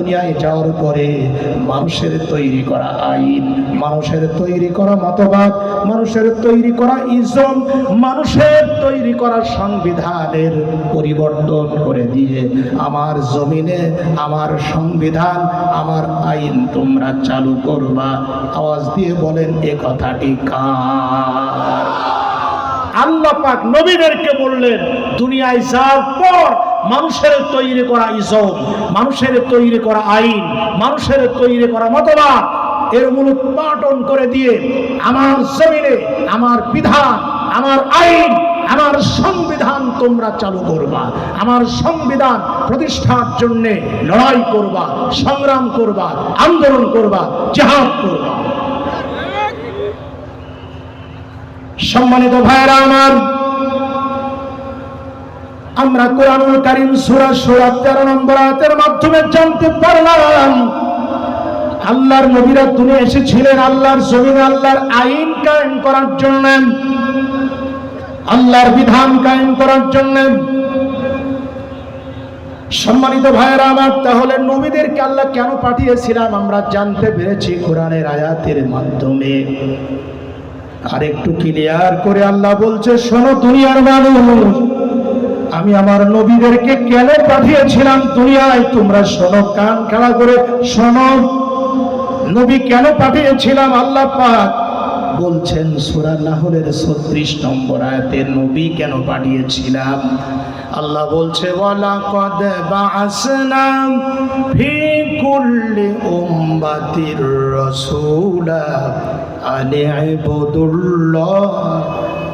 দুনিয়ায় যাওয়ার পরে মানুষের তৈরি করা আইন, মানুষের তৈরি করা মতবাদ, মানুষের তৈরি করা ইজম, মানুষের তৈরি করা সংবিধানের পরিবর্তন করে দিয়ে আমার জমিনে আমার সংবিধান, আমার আইন তোমরা চালু করবা। আওয়াজ দিয়ে বলেন এ কথাটি কার? আল্লাহ পাক নবীদেরকে বললেন দুনিয়ায় যাওয়ার পর মানুষের তৈরি করা ইজম, মানুষের তৈরি করা আইন, মানুষের তৈরি করা মতবাদ এর মূলোৎপাটন করে দিয়ে আমার জমিনে আমার বিধান, আমার আইন, আমার সংবিধান তোমরা চালু করবা। আমার সংবিধান প্রতিষ্ঠার জন্য লড়াই করবা, সংগ্রাম করবা, আন্দোলন করবা, জিহাদ করবা। সম্মানিত ভাইরা আমার, আমরা কোরআনুল কারীম সূরা সূরা 13 নম্বর আয়াতের মাধ্যমে জানতে পারলাম আল্লাহর নবীরা দুনিয়ায় এসেছিলেন আল্লাহর জমিনে আল্লাহর আইন কায়েম করার জন্য, আল্লাহর বিধান কায়েম করার জন্য। সম্মানিত ভাইরা আমার, তাহলে নবীদেরকে আল্লাহ কেন পাঠিয়েছিলাম আমরা জানতে পেরেছি কোরআনের আয়াতের মাধ্যমে। আর একটু ক্লিয়ার করে আল্লাহ বলছে, শোনো দুনিয়ার মানুষ, আমি আমার নবীদেরকে কেন পাঠিয়েছিলাম দুনিয়ায়, তোমরা শোনো, কান খাড়া করে শোনো। নবী কেন পাঠিয়েছিলাম আল্লাহ পাক বলছেন সূরা নাহলের 36 নম্বর আয়াতে নবী কেন পাঠিয়েছিলাম। আল্লাহ বলছে, ওয়ালাকাদ বাআসনা ফি কুল্লি উম্মাতির রাসূলা আন ইবুদুল্লাহ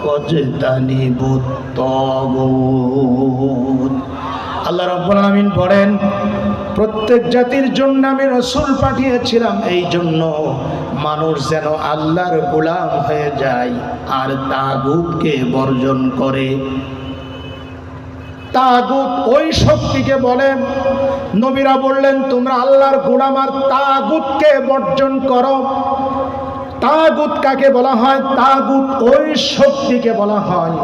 ওয়াজতানিবুত তাগুত। আল্লাহ রাব্বুল আলামিন বলেন, প্রত্যেক জাতির জন্য আমি রাসূল পাঠিয়েছিলাম এই জন্য মানুষ যেন আল্লাহর গোলাম হয়ে যায় আর তাগুতকে বর্জন করে। তাগুত ওই শক্তিকে বলেন, নবীরা বললেন তোমরা আল্লাহর গোলাম আর তাগুতকে বর্জন করো। তাগুত কাকে বলা হয়? তাগুত ওই শক্তিকে বলা হয়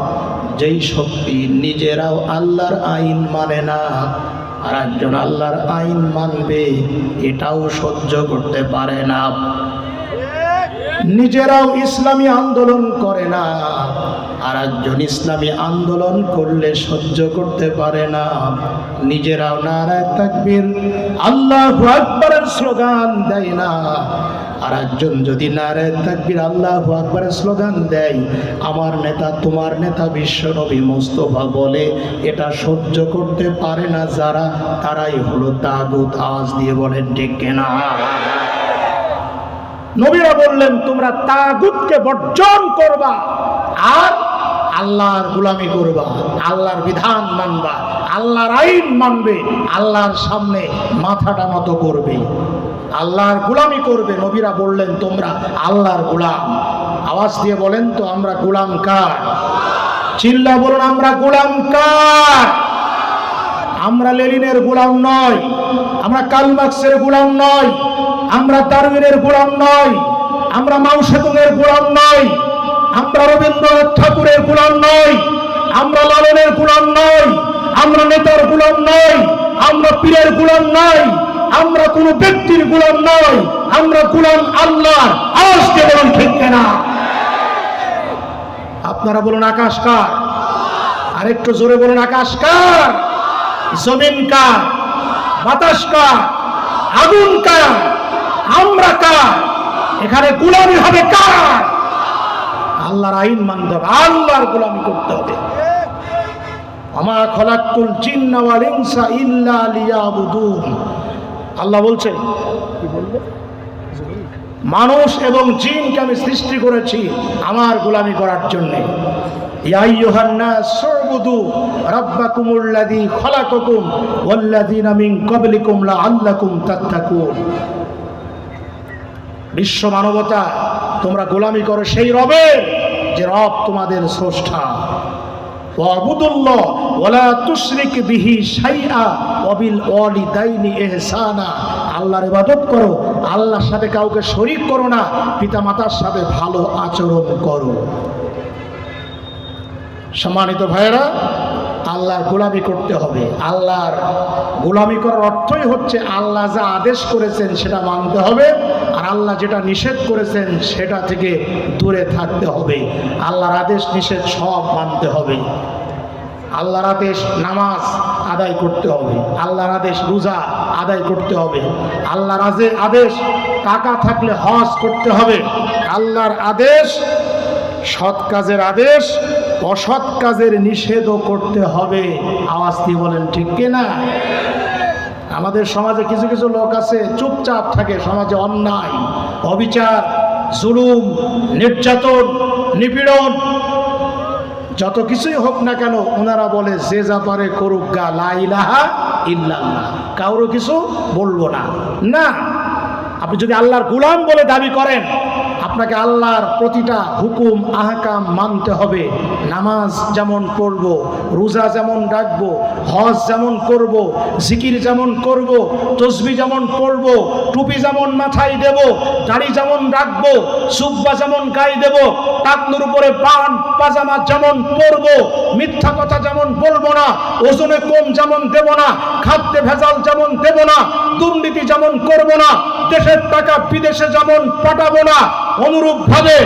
যেই শক্তি নিজেরাও আল্লাহর আইন মানে না, আর একজন আল্লাহর আইন মানবে এটাও সহ্য করতে পারে না। নিজেরাও ইসলামী আন্দোলন করে না, আর একজন ইসলামী আন্দোলন করলে সহ্য করতে পারে না। নিজেরাও নারায়ে তাকবীর আল্লাহু আকবারের স্লোগান দেয় না, আর একজন যদি নারায়ে তাকবীর আল্লাহু আকবারের স্লোগান দেয়, আমার নেতা তোমার নেতা বিশ্বনবী মুস্তাফা বলে, এটা সহ্য করতে পারে না যারা, তারাই হলো তাগুত। আওয়াজ দিয়ে বলেন ঠিক কিনা? নবীরা বললেন তোমরা তাগুতকে বর্জন করবা আর আল্লাহর গোলামি করবা, আল্লাহর বিধান মানবা, আল্লাহর আইন মানবে, আল্লাহর সামনে মাথাটা নত করবে, আল্লাহর গোলামি করবে। নবীরা বললেন তোমরা আল্লাহর গোলাম। আওয়াজ দিয়ে বলেন তো আমরা গোলাম কার? চিল্লা বলুন, আমরা গোলাম কার? আমরা লেনিনের গোলাম নয়, আমরা কার্ল মার্কসের গোলাম নয়, আমরা ডারউইনের গোলাম নয়, আমরা মাও সেতুংয়ের গোলাম নয়, আমরা রবীন্দ্রনাথ ঠাকুরের গোলাম নয়, আমরা লালনের গোলাম নয়, আমরা নেতার গোলাম নয়, আমরা পীরের গোলাম নয়, আমরা কোনো ব্যক্তির গোলাম নয়, আমরা গোলাম আল্লাহর। আওয়াজকে বলুন ঠিক কিনা? আপনারা বলুন আকাশ কার? আর একটু জোরে বলুন আকাশ কার? জমিন কার? বাতাস কার? আগুন কার? আমরা কার? এখানে গোলামি হবে কার? আল্লাহর আইন মানতে হবে, আল্লাহর গোলামি করতে হবে। আমা খলাকতুল জিন্না ওয়াল ইনসা ইল্লা লিয়াবুদুন। আল্লাহ বলছেন, কি বলবো, মানুষ এবং জিনকে আমি সৃষ্টি করেছি আমার গোলামি করার জন্য। ইয়া আইয়ুহান নাস উবুদু রাব্বাকুমুল্লাযী খালাকাকুম ওয়াল্লাযীনা মিন ক্বাবলিকুম লাআল্লাকুম তাত্তাকুন। বিশ্ব মানবতা, তোমরা গোলামি করো সেই রবের যে রব তোমাদের স্রষ্টা। ওয়াবুদুল্লাহ ওয়ালা তুশরিক বিহি শাইআ ওয়া বিল ওয়ালিদাইনি ইহসানা। আল্লাহর ইবাদত করো, আল্লাহর সাথে কাউকে শরীক করো না, পিতামাতার সাথে ভালো আচরণ করো। সম্মানিত ভাইয়েরা, আল্লাহর গোলামি করতে হবে। আল্লাহর গোলামি করার অর্থই হচ্ছে আল্লাহ যা আদেশ করেছেন সেটা মানতে হবে, আর আল্লাহ যেটা নিষেধ করেছেন সেটা থেকে দূরে থাকতে হবে। আল্লাহর আদেশ নিষেধ সব মানতে হবে। আল্লাহর আদেশ নামাজ আদায় করতে হবে, আল্লাহর আদেশ রোজা আদায় করতে হবে, আল্লাহর আদেশ টাকা থাকলে হজ করতে হবে, আল্লাহর আদেশ সৎ কাজের আদেশ, অসৎ কাজের নিষেধও করতে হবে। আওয়াজ দিয়ে বলেন ঠিক কিনা? আমাদের সমাজে কিছু কিছু লোক আছে চুপচাপ থাকে, সমাজে অন্যায়, অবিচার, জুলুম, নির্যাতন, নিপীড়ন যত কিছুই হোক না কেন ওনারা বলে যে যা পারে করুক গা, লা ইলাহা ইল্লাল্লাহ, কারো কিছু বলবো না। না, আপনি যদি আল্লাহর গোলাম বলে দাবি করেন, আপনাকে আল্লাহর প্রতিটা হুকুম আহকাম মানতে হবে। নামাজ যেমন পড়ব, রোজা যেমন রাখবো, হজ যেমন করব, জিকির যেমন করব, তসবিহ যেমন পড়ব, টুপি যেমন মাথায় দেব, দাড়ি যেমন রাখবো, সুব্বা যেমন গায়ে দেব, টাকনুর উপরে পাজামা যেমন পরব, মিথ্যা কথা যেমন বলবো না, ওজনে কম যেমন দেব না, খাদ্যে ভেজাল যেমন দেব না, দুর্নীতি যেমন করব না, দেশের টাকা বিদেশে যেমন পাঠাবো না, অনুরূপভাবে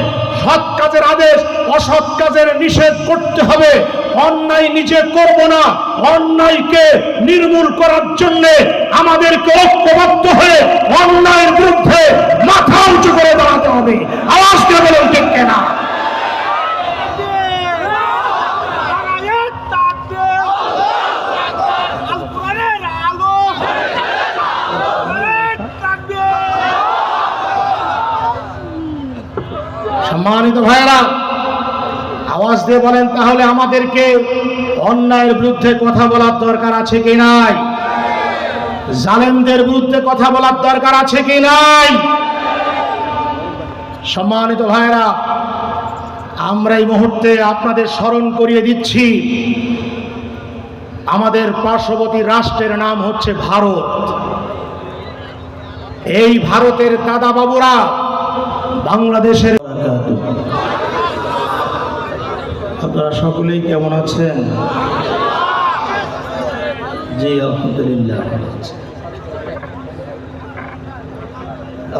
সৎ কাজের আদেশ অসৎ কাজের নিষেধ করতে হবে। অন্যায় নিজে করব না, অন্যায়কে নির্মূল করার জন্য আমাদেরকে ঐক্যবদ্ধ হয়ে অন্যায়ের বিরুদ্ধে মাথা উঁচু করে দাঁড়াতে হবে। আওয়াজ দিয়ে বলুন ঠিক কিনা? সম্মানিত ভাইয়েরা, আওয়াজ দিয়ে বলেন তাহলে আমাদেরকে অন্যায়ের বিরুদ্ধে কথা বলার দরকার আছে কি নাই? জালেমদের বিরুদ্ধে কথা বলার দরকার আছে কি নাই? সম্মানিত ভাইয়েরা, আমরা এই মুহূর্তে আপনাদের স্মরণ করিয়ে দিচ্ছি, আমাদের পার্শ্ববর্তী রাষ্ট্রের নাম হচ্ছে ভারত। এই ভারতের দাদা বাবুরা বাংলাদেশের, আপনারা সকলেই কেমন আছেন? জি আলহামদুলিল্লাহ।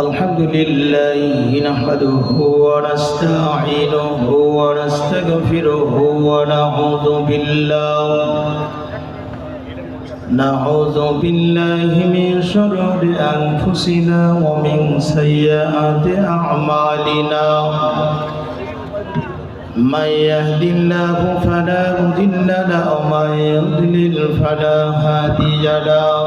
আলহামদুলিল্লাহ নাহমাদুহু ওয়া নাস্তাঈনুহু ওয়া নাস্তাগফিরুহু ওয়া নাউযু বিল্লাহি মিন শুরুরি আনফুসিনা ওয়া মিন সাইয়্যাতি আ'মালিনা। من يهد الله فلا مضل له ومن يضلل فلا هادي له.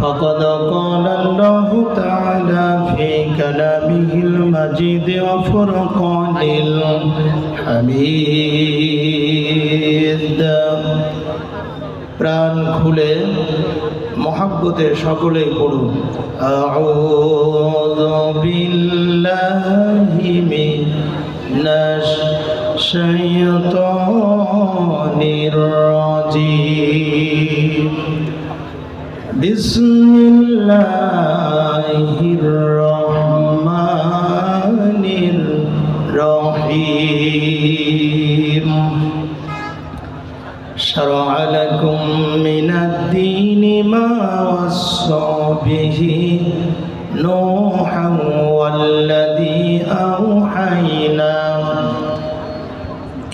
فقد قال الله تعالى في كلامه المجيد وفرقانه الحميد. প্রাণ খুলে মহব্বতে সকলেই পড়ুন আউযু বিল্লাহি মিনাশ শাইতানির রাজীম. বিসমিল্লাহির রহমানির রহিম. شرع لكم من الدين ما وصى به نوحا والذي أوحينا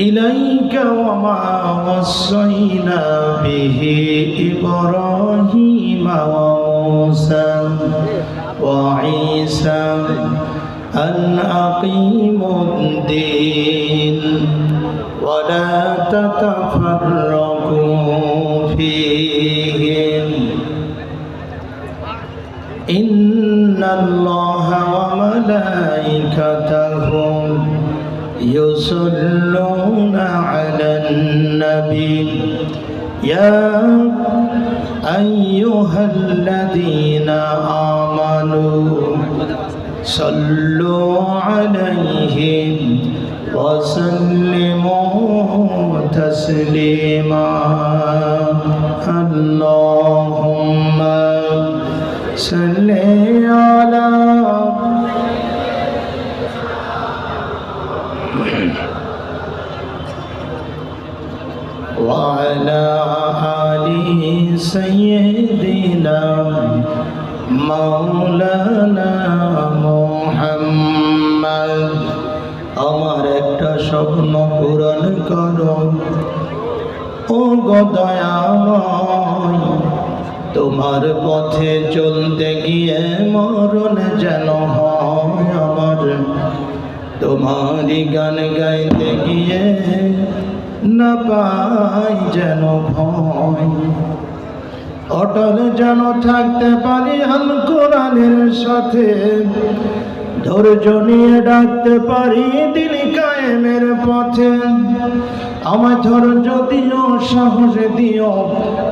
إليك وما وصينا به إبراهيم وموسى وعيسى أن أقيموا الدين ولا تتفرقوا فيه إن الله وملائكته يصلون على النبي يا أيها الذين آمنوا صلوا عليه وسلموا تسليما. اللهم صل على মাওলানা মুহাম্মদ। আমার একটা স্বপ্ন পূরণ করো ও গো দয়াময়, তোমার পথে চলতে গিয়ে মরণ যেন হয় আমার, তোমারই গান গাইতে গিয়ে না পাই যেন ভয়। অটল যেন থাকতে পারি আল কোরআনের সাথে, ধৈর্য নিয়ে ডাকতে পারি দিন কায়েমের পথে। আমায় ধৈর্য দিও, সাহস দিও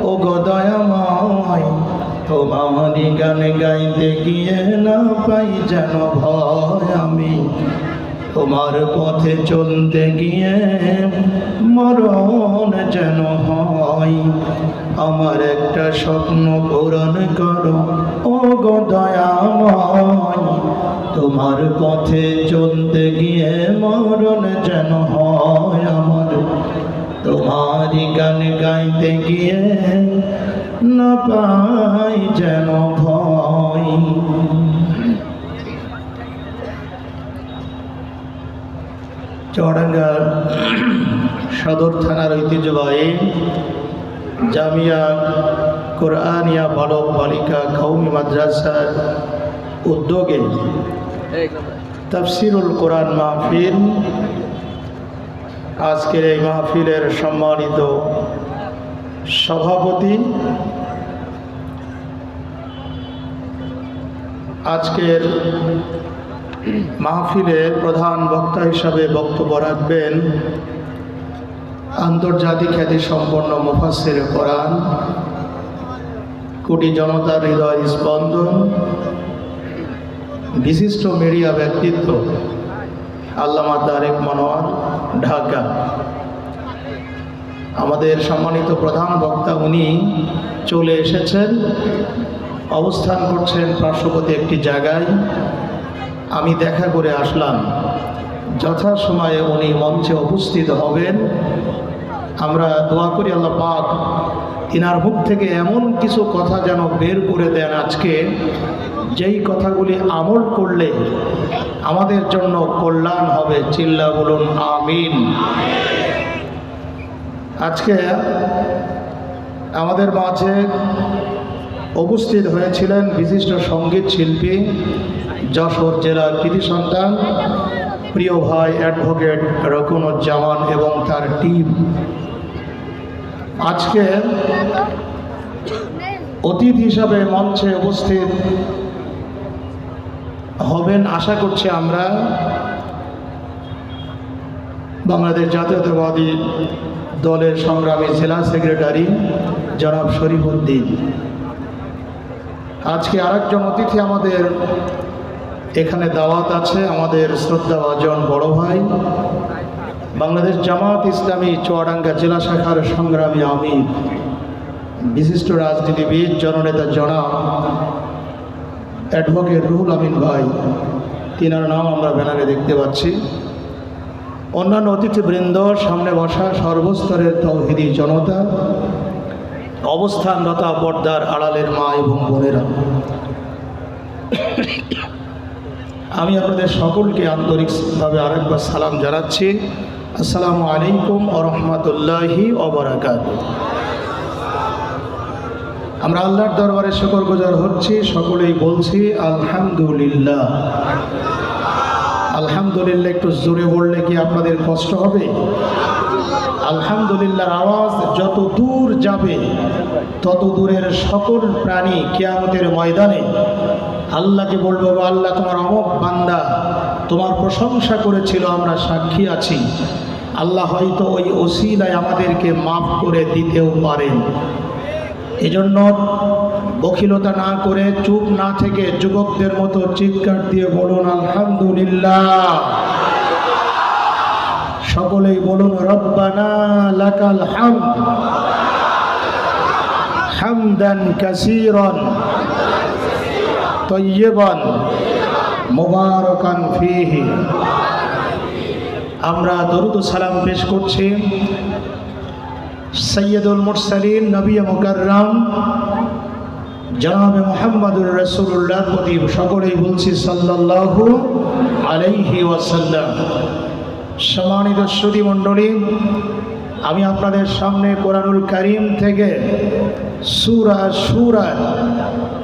ও গো দয়াময়, তোমারই গান গাইতে গিয়ে না পাই যেন ভয় আমি, তোমার পথে চলতে গিয়ে মরণ যেন হয়। আমার একটা স্বপ্ন পূরণ করো ও গো দয়াময়, তোমার পথে চলতে গিয়ে মরণ যেন হয় আমার, তোমারই গান গাইতে গিয়ে না পাই যেন ভয়। চুয়াডাঙ্গা সদর থানার ঐতিহ্যবাহী জামিয়া কোরআনিয়া বালক বালিকা কওমি মাদ্রাসার উদ্যোগে তাফসিরুল কোরআন মাহফিল, আজকের এই মাহফিলের সম্মানিত সভাপতি, আজকের মাহফিলের প্রধান বক্তা হিসাবে বক্তব্য রাখবেন আন্তর্জাতিক খ্যাতি সম্পন্ন মুফাসসির কোরআন, কোটি জনতার হৃদয় স্পন্দন, বিশিষ্ট মিডিয়া ব্যক্তিত্ব আল্লামা তারেক মনোয়ার, ঢাকা। আমাদের সম্মানিত প্রধান বক্তা উনি চলে এসেছেন, অবস্থান করছেন পার্শ্ববর্তী একটি জায়গায়। আমি দেখা করে আসলাম, যথাসময়ে উনি মঞ্চে উপস্থিত হবেন। আমরা দোয়া করি আল্লাহ পাক তিনার মুখ থেকে এমন কিছু কথা যেন বের করে দেন আজকে, যেই কথাগুলি আমল করলে আমাদের জন্য কল্যাণ হবে। চিল্লা বলুন আমিন। আজকে আমাদের মাঝে উপস্থিত হয়েছিলেন বিশিষ্ট সঙ্গীত শিল্পী, যশোর জেলার কৃতি সন্তান, প্রিয় ভাই অ্যাডভোকেট রকুনুজ্জামান এবং তার টিম। আজকে অতিথি হিসাবে মঞ্চে উপস্থিত হবেন আশা করছি আমরা, বাংলাদেশ জাতীয়তাবাদী দলের সংগ্রামী জেলা সেক্রেটারি জনাব শরীফউদ্দিন। আজকে আরেকজন অতিথি আমাদের এখানে দাওয়াত আছে, আমাদের শ্রদ্ধাভাজন বড় ভাই, বাংলাদেশ জামাত ইসলামী চুয়াডাঙ্গা জেলা শাখার সংগ্রামী আমির, বিশিষ্ট রাজনীতিবিদ জননেতা জনাব অ্যাডভোকেট রুহুল আমিন ভাই, তিনার নাম আমরা ব্যানারে দেখতে পাচ্ছি। অন্যান্য অতিথিবৃন্দ, সামনে বসা সর্বস্তরের তৌহিদি জনতা, অবস্থানরত পর্দার আড়ালের মা এবং বোনেরা, আমি আপনাদের সকলকে আন্তরিকভাবে আরেকবার সালাম জানাচ্ছি। আসসালামু আলাইকুম ওয়া রাহমাতুল্লাহি ওয়া বারাকাতুহু। আমরা আল্লাহর দরবারে শুকরগুজার হচ্ছি, সকলেই বলছি আলহামদুলিল্লাহ। আলহামদুলিল্লাহ একটু জোরে বললে কি আপনাদের কষ্ট হবে? আলহামদুলিল্লাহর আওয়াজ যত দূর যাবে তত দূরের সকল প্রাণী কিয়ামতের ময়দানে আল্লাহকে বলবো, আল্লাহ তোমার অমুক বান্দা তোমার প্রশংসা করেছিল, আমরা সাক্ষী আছি। আল্লাহ হয়তো ওই ওসিলায় আমাদেরকে মাফ করে দিতেও পারেন। এজন্য বখিলতা না করে, চুপ না থেকে যুবকদের মতো চিৎকার দিয়ে বলুন আলহামদুলিল্লাহ। সকলেই বলুন রব্বানা লাকাল হামদ হামদান কাসীরান তাইয়্যিবান মুবারাকান ফীহি। আমরা দরুদ ও সালাম পেশ করছি সৈয়দুল মুরসালিন, নবী মুকাররম জনাবে মুহাম্মদুর রাসূলুল্লাহর প্রতি সকলেই বলছি সাল্লাল্লাহু আলাইহি ওয়াসাল্লাম। সম্মানিত সুধী মণ্ডলী, আমি আপনাদের সামনে কোরআনুল কারীম থেকে সূরা শূরা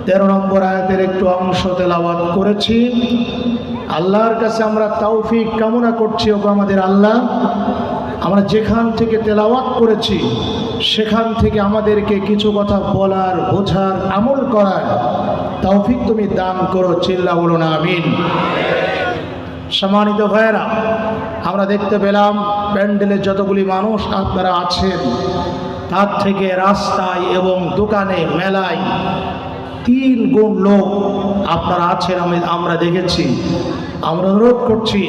13 নম্বর আয়াতের একটু অংশ তেলাওয়াত করেছি। আল্লাহর কাছে আমরা তৌফিক কামনা করছি, ওগো আমাদের আল্লাহ, আমরা যেখান থেকে তেলাওয়াত করেছি সেখান থেকে আমাদেরকে কিছু কথা বলার, বোঝার, আমল করার তৌফিক তুমি দান করো। চিল্লা বলুন আমিন। সম্মানিত ভাইয়েরা, আমরা দেখতে পেলাম প্যান্ডেলে যতগুলি মানুষ আপনারা আছেন তার থেকে রাস্তায় এবং দোকানে মেলায় 3 গুণ লোক আপনারা আছেন আমরা দেখেছি। আমরা অনুরোধ করছি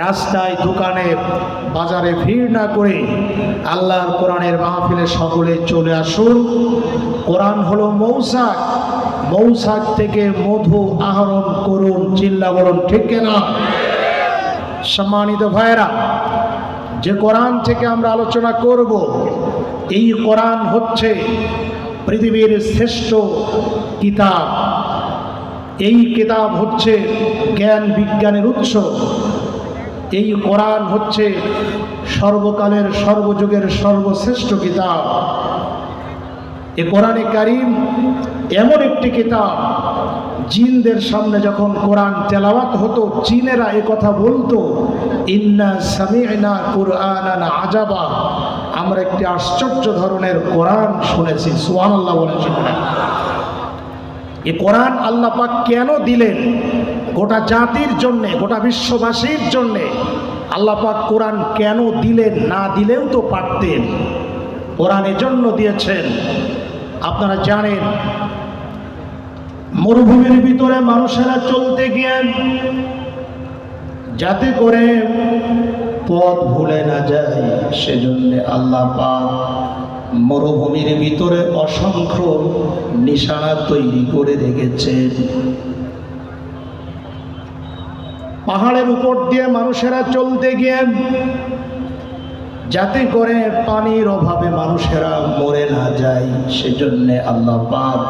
রাস্তায়, দোকানে, বাজারে ভিড় না করে আল্লাহর কোরআনের মাহফিলে সকলে চলে আসুন। কোরআন হলো মৌসাক, মৌসাক থেকে মধু আহরণ করুন। চিল্লা বলুন ঠিক না? সম্মানিত ভাইয়েরা, যে কোরআন থেকে আমরা আলোচনা করব, এই কোরআন হচ্ছে পৃথিবীর শ্রেষ্ঠ কিতাব। এই কিতাব হচ্ছে জ্ঞান বিজ্ঞানের উৎস। এই কোরআন হচ্ছে সর্বকালের, সর্বযুগের সর্বশ্রেষ্ঠ কিতাব। এই কোরআনে কারীম এমন একটি কিতাব, জিনদের সামনে যখন কোরআন তেলাওয়াত হতো, জিনেরা এ কথা বলতো, ইন্না সামি'না কুরআনান আজাবা, আমরা একটি আশ্চর্য ধরনের কোরআন শুনেছি। সুবহানাল্লাহ বলেন। এই কোরআন আল্লাহ পাক কেন দিলেন? গোটা জাতির জন্যে, গোটা বিশ্ববাসীর জন্যে আল্লাহ পাক কোরআন কেন দিলেন? না দিলেও তো পারতেন। কোরআনের জন্য দিয়েছেন। আপনারা জানেন, মরুভূমির ভিতরে মানুষেরা চলতে গিয়ে যাতে করে পথ ভুলে না যায়, সেজন্য আল্লাহ পাক মরুভূমির ভিতরে অসংখ্য নিশানা তৈরি করে রেখেছেন। পাহাড়ের উপর দিয়ে মানুষেরা চলতে গিয়ে যাতে করে পানির অভাবে মানুষেরা মরে না যায়, সেজন্য আল্লাহ পাক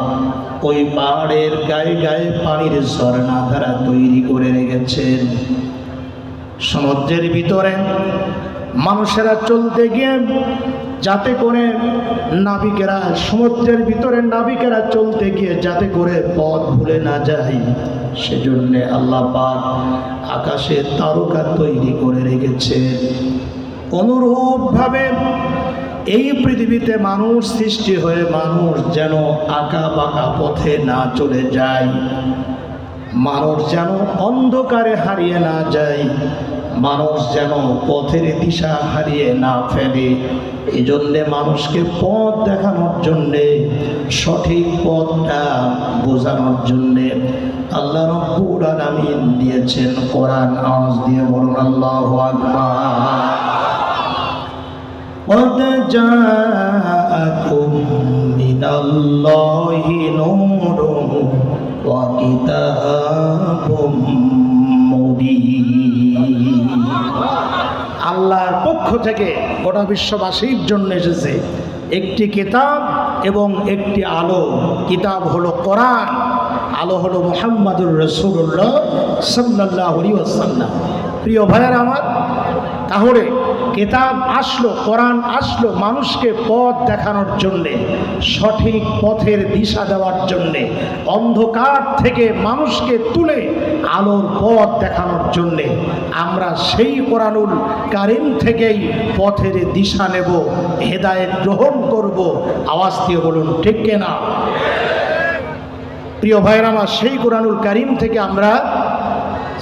ওই পাহাড়ের গায়ে গায়ে পানির ঝর্ণা ধারা তৈরি করে রেখেছেন। সমুদ্রের ভিতরে মানুষেরা চলতে গিয়ে যাতে করে নাবিকেরা, সমুদ্রের ভিতরে নাবিকেরা চলতে গিয়ে যাতে করে পথ ভুলে না যায়, সেজন্য আল্লাহ পাক আকাশে তারকা তৈরি করে রেখেছেন। অনুরূপভাবে এই পৃথিবীতে মানুষ সৃষ্টি হয়ে মানুষ যেন আঁকা বাঁকা পথে না চলে যায়, মানুষ যেন অন্ধকারে হারিয়ে না যায়, মানুষ যেন পথের দিশা হারিয়ে না ফেলে, এজন্যে মানুষকে পথ দেখানোর জন্যে, সঠিক পথটা বোঝানোর জন্যে আল্লাহ রাব্বুল আলামিন দিয়েছেন কোরআন। আওয়াজ দিয়ে বলুন আল্লাহু আকবার। قد جاءكم من الله نور وكتاب مبين। আল্লাহর পক্ষ থেকে গোটা বিশ্ববাসীর জন্য এসেছে একটি কিতাব এবং একটি আলো। কিতাব হলো কোরআন, আলো হলো মুহাম্মদুর রাসূলুল্লাহ সাল্লাল্লাহু আলাইহি ওয়াসাল্লাম। প্রিয় ভাইয়েরা আমার, তাহলে কিতাব আসলো, কোরআন আসলো মানুষকে পথ দেখানোর জন্যে, সঠিক পথের দিশা দেওয়ার জন্যে, অন্ধকার থেকে মানুষকে তুলে আলোর পথ দেখানোর জন্যে। আমরা সেই কোরআনুল কারীম থেকেই পথের দিশা নেব, হেদায়েত গ্রহণ করব। আওয়াজ দিয়ে বলুন ঠিক কিনা? প্রিয় ভাইয়েরা আমার, সেই কোরআনুল কারীম থেকে আমরা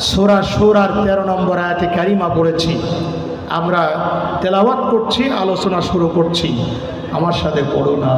সূরা শূরার 13 নম্বর আয়াতে কারিমা পড়েছি। আমরা তেলাওয়াত করছি, আলোচনা শুরু করছি। আমার সাথে পড়ো না।